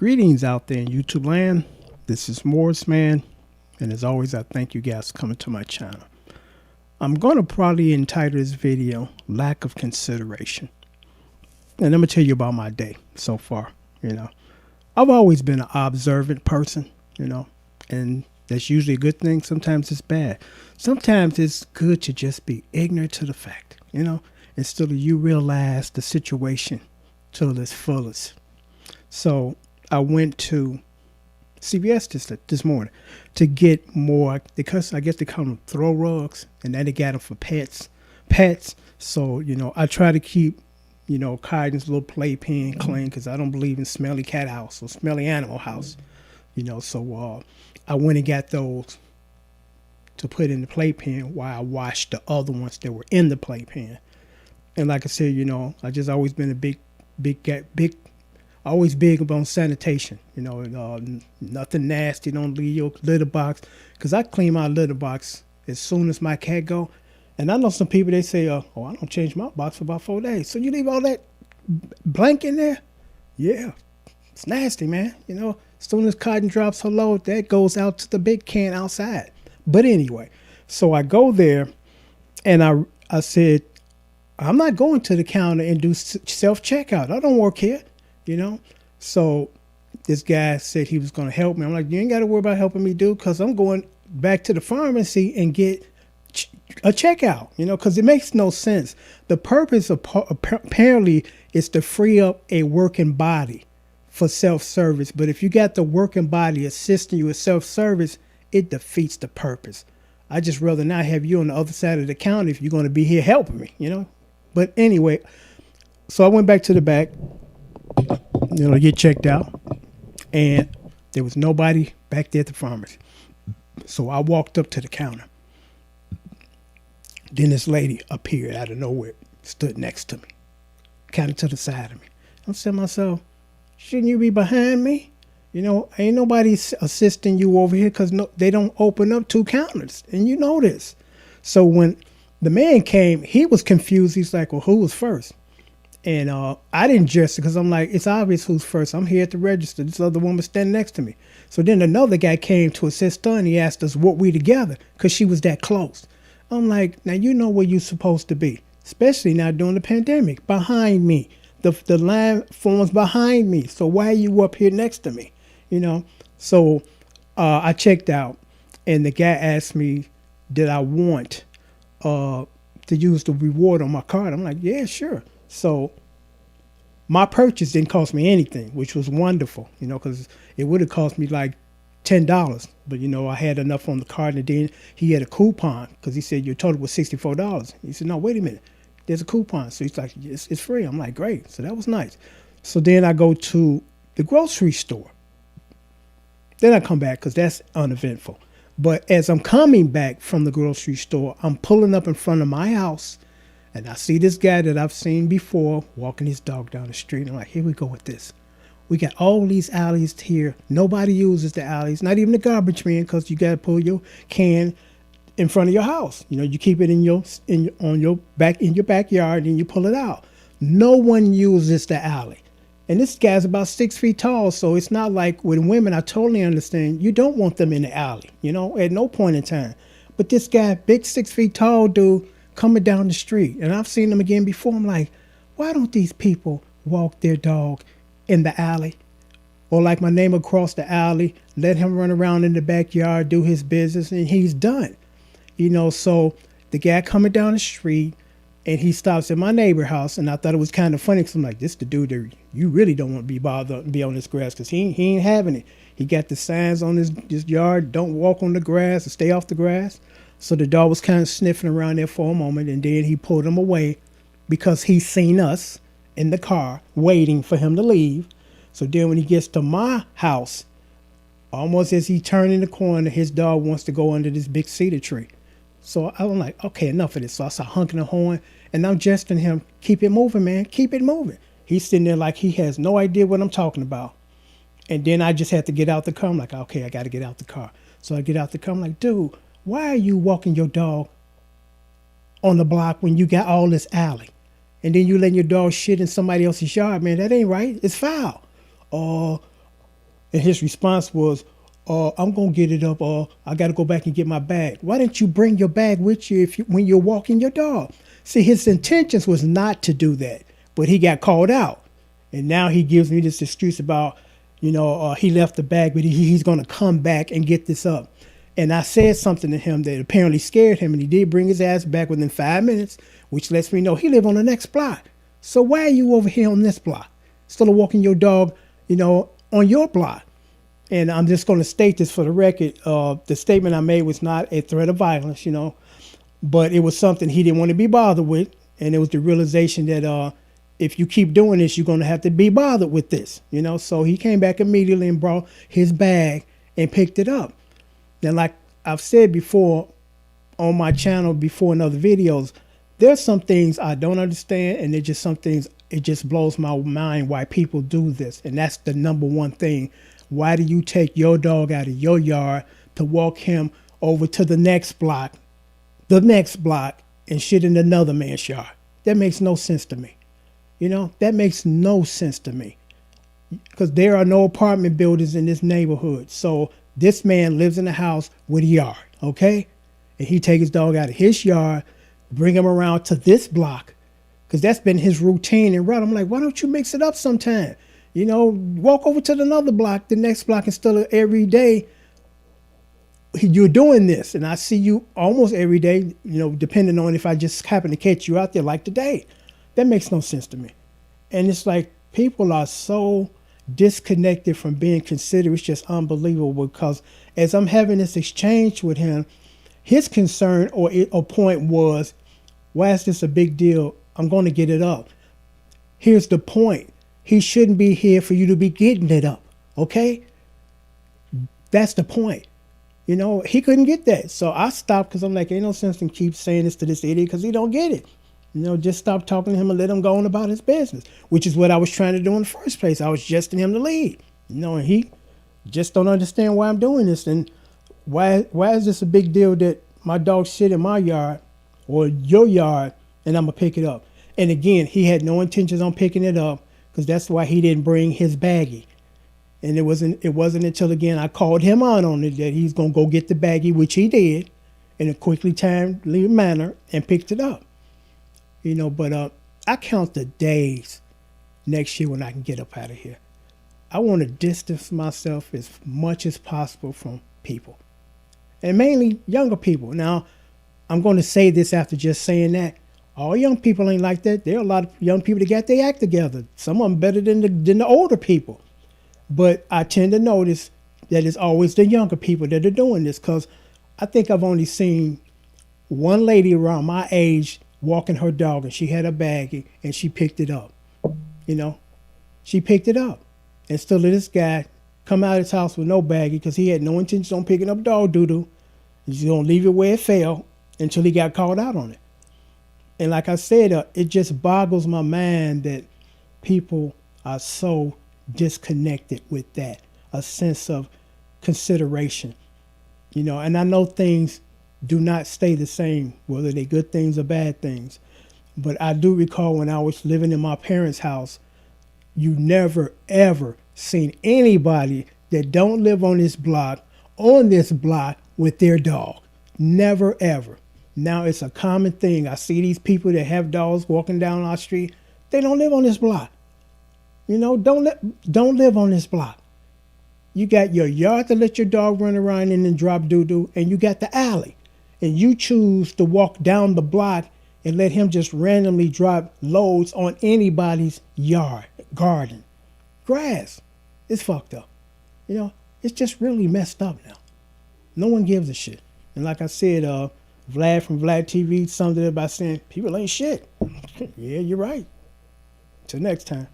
Greetings out there in YouTube land. This is Morris Man, and as always, I thank you guys for coming to my channel. I'm going to probably entitle this video Lack of Consideration. And I'm going to tell you about my day so far. I've always been an observant person, and that's usually a good thing. Sometimes it's bad. Sometimes it's good to just be ignorant to the fact, until you realize the situation to its fullest. So I went to CVS this morning to get more, because I guess they call them throw rugs, and then they got them for pets. So, I try to keep, Kyden's little playpen clean, because I don't believe in smelly cat house or smelly animal house, So I went and got those to put in the playpen while I washed the other ones that were in the playpen. And like I said, I just always been a always big about sanitation, nothing nasty. Don't leave your litter box, because I clean my litter box as soon as my cat go. And I know some people, they say, I don't change my box for about 4 days. So you leave all that blank in there? Yeah, it's nasty, man. As soon as Cotton drops her load, that goes out to the big can outside. But anyway, so I go there, and I said, I'm not going to the counter and do self-checkout. I don't work here. So this guy said he was going to help me. I'm like, you ain't got to worry about helping me, dude, because I'm going back to the pharmacy and get a checkout, because it makes no sense. The purpose apparently is to free up a working body for self-service. But if you got the working body assisting you with self-service, it defeats the purpose. I just rather not have you on the other side of the counter if you're going to be here helping me, But anyway, so I went back to the back, get checked out, and there was nobody back there at the pharmacy. So I walked up to the counter. Then this lady appeared out of nowhere, stood next to me, kind of to the side of me. I said to myself, shouldn't you be behind me? Ain't nobody assisting you over here, because they don't open up 2 counters, and you know this. So when the man came, he was confused. He's like, well, who was first? And I didn't just, because I'm like, it's obvious who's first. I'm here at the register. This other woman standing next to me. So then another guy came to assist her, and he asked us what we together, because she was that close. I'm like, now you know where you're supposed to be, especially now during the pandemic, behind me. The line forms behind me. So why are you up here next to me? So I checked out, and the guy asked me, did I want to use the reward on my card? I'm like, yeah, sure. So my purchase didn't cost me anything, which was wonderful, because it would have cost me like $10. But, I had enough on the card, and then he had a coupon, because he said your total was $64. He said, no, wait a minute. There's a coupon. So he's like, it's free. I'm like, great. So that was nice. So then I go to the grocery store. Then I come back, because that's uneventful. But as I'm coming back from the grocery store, I'm pulling up in front of my house, and I see this guy that I've seen before walking his dog down the street. I'm like, here we go with this. We got all these alleys here. Nobody uses the alleys, not even the garbage man, because you got to pull your can in front of your house. You keep it in your backyard, and you pull it out. No one uses the alley. And this guy's about 6 feet tall, so it's not like with women. I totally understand. You don't want them in the alley, at no point in time. But this guy, big 6 feet tall dude, coming down the street, and I've seen them again before. I'm like, why don't these people walk their dog in the alley, or like my neighbor across the alley, let him run around in the backyard, do his business, and he's done. So the guy coming down the street, and he stops at my neighbor's house, and I thought it was kind of funny, because I'm like, this the dude that you really don't want to be bothered be on this grass, because he ain't having it. He got the signs on his yard, don't walk on the grass, or stay off the grass. So the dog was kind of sniffing around there for a moment, and then he pulled him away, because he seen us in the car waiting for him to leave. So then when he gets to my house, almost as he turned in the corner, his dog wants to go under this big cedar tree. So I'm like, okay, enough of this. So I start honking the horn, and I'm gesturing him, keep it moving, man, keep it moving. He's sitting there like he has no idea what I'm talking about. And then I just had to get out the car. I'm like, okay, I got to get out the car. So I get out the car. I'm like, dude, why are you walking your dog on the block when you got all this alley? And then you letting your dog shit in somebody else's yard, man. That ain't right. It's foul. And his response was, I'm going to get it up, or I got to go back and get my bag. Why didn't you bring your bag with you when you're walking your dog? See, his intentions was not to do that, but he got called out. And now he gives me this excuse about, he left the bag, but he's going to come back and get this up. And I said something to him that apparently scared him, and he did bring his ass back within 5 minutes, which lets me know he lived on the next block. So why are you over here on this block, instead of walking your dog, on your block? And I'm just going to state this for the record. The statement I made was not a threat of violence, but it was something he didn't want to be bothered with. And it was the realization that if you keep doing this, you're going to have to be bothered with this, So he came back immediately and brought his bag and picked it up. Now, like I've said before on my channel, before in other videos, there's some things I don't understand, and there's just some things, it just blows my mind why people do this. And that's the number one thing. Why do you take your dog out of your yard to walk him over to the next block, and shit in another man's yard? That makes no sense to me. That makes no sense to me, because there are no apartment buildings in this neighborhood. So this man lives in a house with a yard, okay? And he take his dog out of his yard, bring him around to this block, because that's been his routine and route. I'm like, why don't you mix it up sometime? Walk over to another block, the next block, instead of every day you're doing this. And I see you almost every day, depending on if I just happen to catch you out there like today. That makes no sense to me. And it's like people are so disconnected from being considerate. It's just unbelievable, because as I'm having this exchange with him, his concern or point was, why is this a big deal? I'm going to get it up. Here's the point. He shouldn't be here for you to be getting it up, okay? That's the point. He couldn't get that. So I stopped, because I'm like, ain't no sense in keep saying this to this idiot, because he don't get it. Just stop talking to him and let him go on about his business, which is what I was trying to do in the first place. I was jesting him to lead, and he just don't understand why I'm doing this. And why is this a big deal that my dog shit in my yard or your yard and I'm going to pick it up? And again, he had no intentions on picking it up, because that's why he didn't bring his baggie. And it wasn't until, again, I called him out on it that he's going to go get the baggie, which he did in a quickly timely manner, and picked it up. But I count the days next year when I can get up out of here. I want to distance myself as much as possible from people, and mainly younger people. Now, I'm going to say this after just saying that. All young people ain't like that. There are a lot of young people that got their act together. Some of them better than the older people. But I tend to notice that it's always the younger people that are doing this, because I think I've only seen one lady around my age walking her dog, and she had a baggie, and she picked it up. She picked it up. And still this guy come out of his house with no baggie, because he had no intention on picking up dog doo-doo. He's going to leave it where it fell until he got called out on it. And like I said, it just boggles my mind that people are so disconnected with that, a sense of consideration. And I know things do not stay the same, whether they're good things or bad things. But I do recall when I was living in my parents' house, you never, ever seen anybody that don't live on this block with their dog. Never, ever. Now it's a common thing. I see these people that have dogs walking down our street. They don't live on this block. Don't live on this block. You got your yard to let your dog run around in and drop doo-doo, and you got the alley. And you choose to walk down the block and let him just randomly drop loads on anybody's yard, garden, grass. It's fucked up. It's just really messed up now. No one gives a shit. And like I said, Vlad from Vlad TV summed it up by saying, people ain't shit. Yeah, you're right. Till next time.